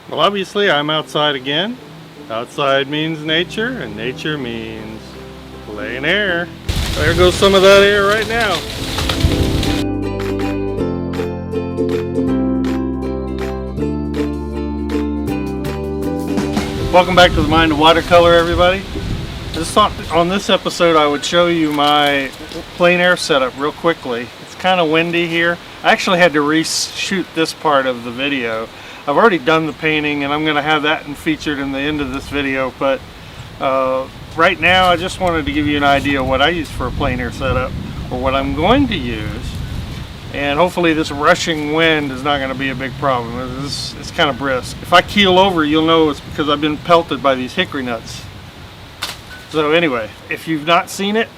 Well, obviously I'm outside again. Outside means nature, and nature means plein air. There goes some of that air right now. Welcome back to the Mind of Watercolor, everybody. Just thought on this episode I would show you my plein air setup real quickly. It's kind of windy here. I actually had to reshoot this part of the video. I've already done the painting and I'm going to have that featured in the end of this video, but right now I just wanted to give you an idea of what I use for a plein air setup, or what I'm going to use, and hopefully this rushing wind is not going to be a big problem. It's kind of brisk. If I keel over, you'll know it's because I've been pelted by these hickory nuts. So anyway, if you've not seen it,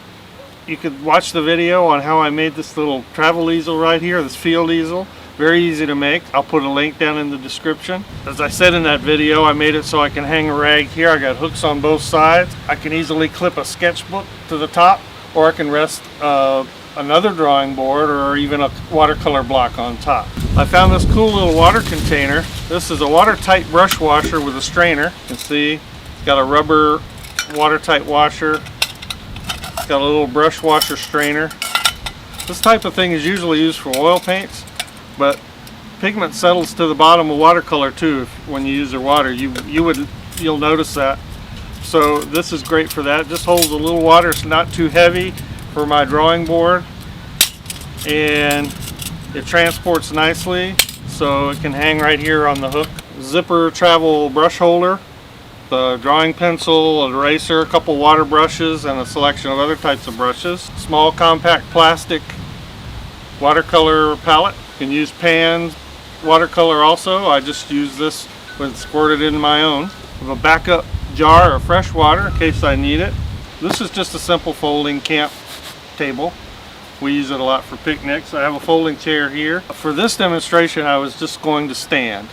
you could watch the video on how I made this little travel easel right here, this field easel. Very easy to make. I'll put a link down in the description. As I said in that video, I made it so I can hang a rag here. I got hooks on both sides. I can easily clip a sketchbook to the top, or I can rest another drawing board or even a watercolor block on top. I found this cool little water container. This is a watertight brush washer with a strainer. You can see it's got a rubber watertight washer. It's got a little brush washer strainer. This type of thing is usually used for oil paints, but pigment settles to the bottom of watercolor too when you use their water. You'll notice that. So this is great for that. Just holds a little water. It's not too heavy for my drawing board, and it transports nicely, so it can hang right here on the hook. Zipper travel brush holder, the drawing pencil, an eraser, a couple water brushes, and a selection of other types of brushes. Small compact plastic watercolor palette. You can use pans watercolor also. I just use this when squirted in my own. I have a backup jar of fresh water in case I need it. This is just a simple folding camp table. We use it a lot for picnics. I have a folding chair here. For this demonstration I was just going to stand.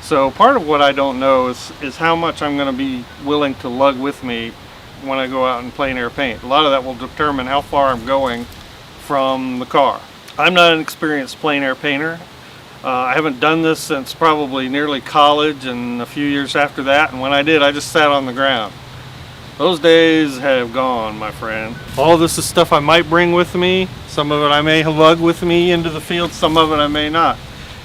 So part of what I don't know is how much I'm going to be willing to lug with me when I go out and plein air paint. A lot of that will determine how far I'm going from the car. I'm not an experienced plein air painter. I haven't done this since probably nearly college and a few years after that, and when I did I just sat on the ground. Those days have gone, my friend. All of this is stuff I might bring with me. Some of it I may lug with me into the field, some of it I may not.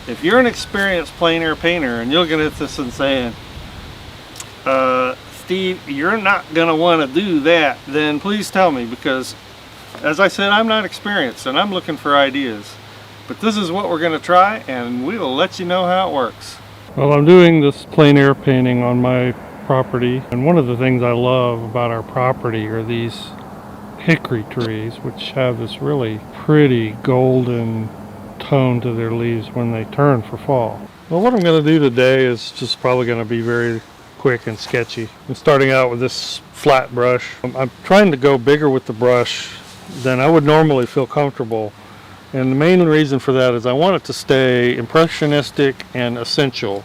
If you're an experienced plein air painter and you're looking at this and saying, Steve, you're not going to want to do that, then please tell me, because as I said, I'm not experienced and I'm looking for ideas. But this is what we're going to try, and we will let you know how it works. Well, I'm doing this plein air painting on my property, and one of the things I love about our property are these hickory trees, which have this really pretty golden tone to their leaves when they turn for fall. Well, what I'm going to do today is just probably going to be very quick and sketchy. I'm starting out with this flat brush. I'm trying to go bigger with the brush than I would normally feel comfortable, and the main reason for that is I want it to stay impressionistic and essential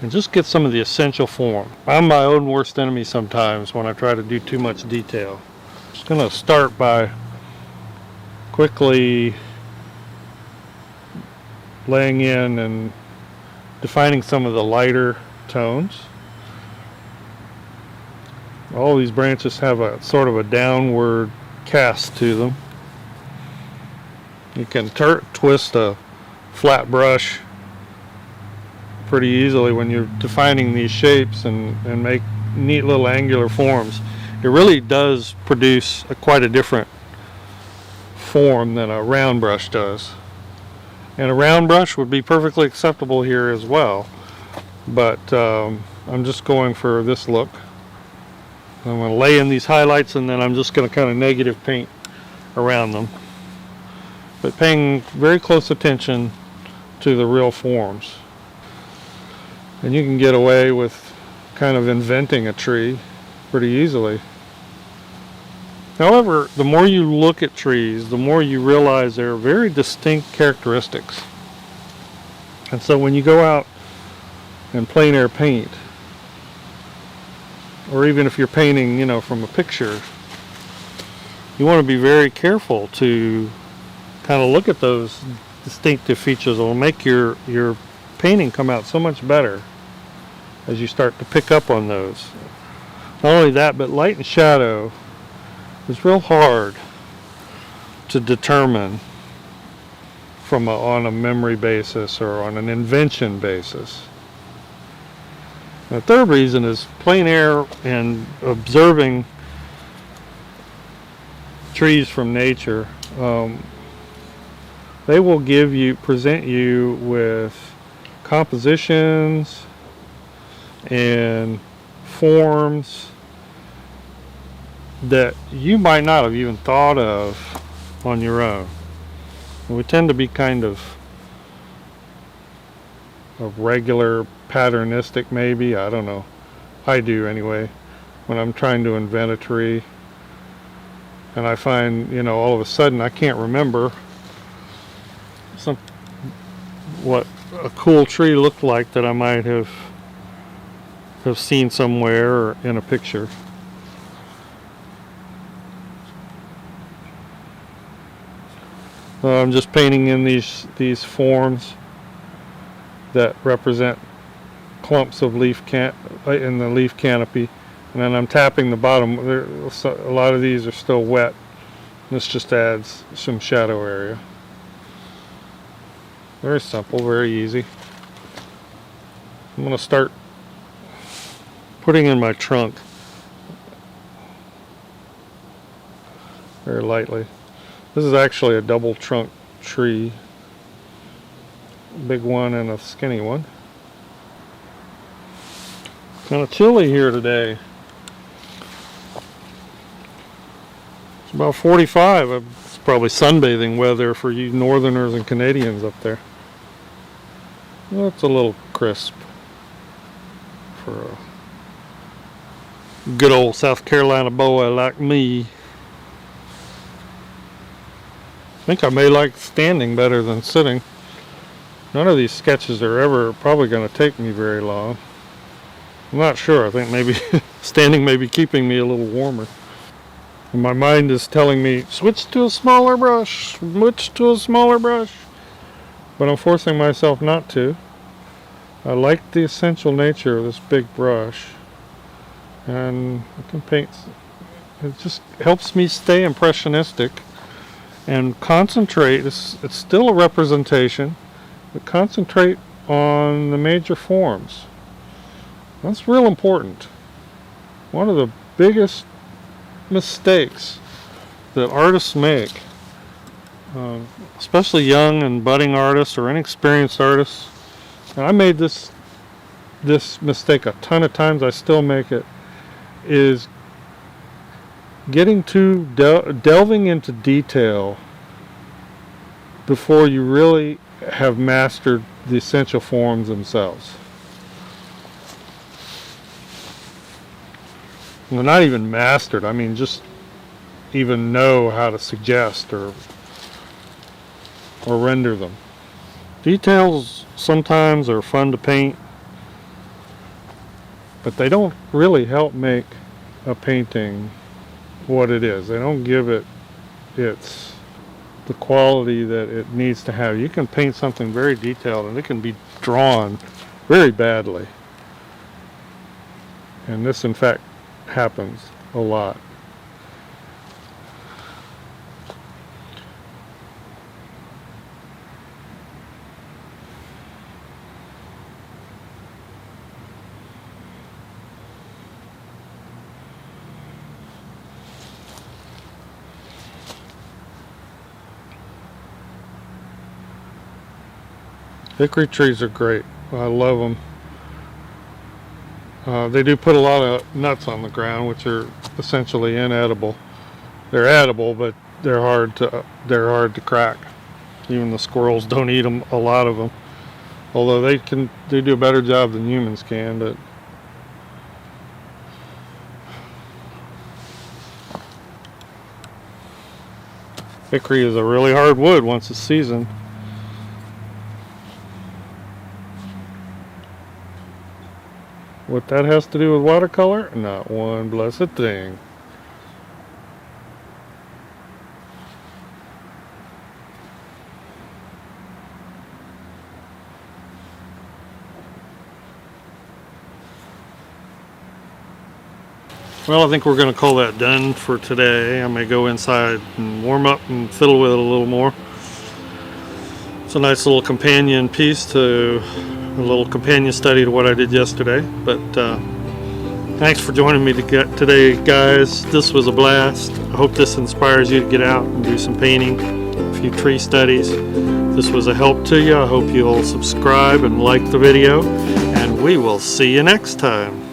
and just get some of the essential form. I'm my own worst enemy sometimes when I try to do too much detail. I'm just going to start by quickly laying in and defining some of the lighter tones. All these branches have a sort of a downward cast to them. You can twist a flat brush pretty easily when you're defining these shapes and make neat little angular forms. It really does produce quite a different form than a round brush does. And a round brush would be perfectly acceptable here as well, but I'm just going for this look. I'm going to lay in these highlights, and then I'm just going to kind of negative paint around them, but paying very close attention to the real forms. And you can get away with kind of inventing a tree pretty easily. However, the more you look at trees, the more you realize there are very distinct characteristics. And so when you go out and plein air paint, or even if you're painting, from a picture, you want to be very careful to kind of look at those distinctive features. It will make your painting come out so much better as you start to pick up on those. Not only that, but light and shadow is real hard to determine on a memory basis or on an invention basis. The third reason is plein air and observing trees from nature. They will present you with compositions and forms that you might not have even thought of on your own. We tend to be kind of regular, patternistic maybe, I don't know. I do anyway, when I'm trying to invent a tree. And I find, all of a sudden I can't remember what a cool tree looked like that I might have seen somewhere or in a picture. I'm just painting in these forms that represent clumps of leaf in the leaf canopy, and then I'm tapping the bottom. A lot of these are still wet. This just adds some shadow area. Very simple, very easy. I'm going to start putting in my trunk very lightly. This is actually a double trunk tree. Big one and a skinny one. Kind of chilly here today. It's about 45. It's probably sunbathing weather for you northerners and Canadians up there. Well, it's a little crisp for a good old South Carolina boy like me. I think I may like standing better than sitting. None of these sketches are ever probably going to take me very long. I'm not sure. I think maybe standing may be keeping me a little warmer. And my mind is telling me, switch to a smaller brush, switch to a smaller brush. But I'm forcing myself not to. I like the essential nature of this big brush. And I can paint. It just helps me stay impressionistic and concentrate. It's still a representation, but concentrate on the major forms. That's real important. One of the biggest mistakes that artists make, especially young and budding artists or inexperienced artists, and I made this mistake a ton of times, I still make it, is getting too delving into detail before you really have mastered the essential forms themselves. Well, not even mastered, I mean just even know how to suggest or render them. Details sometimes are fun to paint, but they don't really help make a painting what it is. They don't give it the quality that it needs to have. You can paint something very detailed and it can be drawn very badly. And this in fact happens a lot. Hickory trees are great. I love them. They do put a lot of nuts on the ground, which are essentially inedible. They're edible, but they're hard to crack. Even the squirrels don't eat them, a lot of them. Although they do a better job than humans can. But hickory is a really hard wood once it's seasoned. What that has to do with watercolor? Not one blessed thing. Well, I think we're going to call that done for today. I may go inside and warm up and fiddle with it a little more. It's a nice little companion piece to a little companion study to what I did yesterday. But thanks for joining me today, guys. This was a blast. I hope this inspires you to get out and do some painting, a few tree studies. If this was a help to you, I hope you'll subscribe and like the video, and we will see you next time.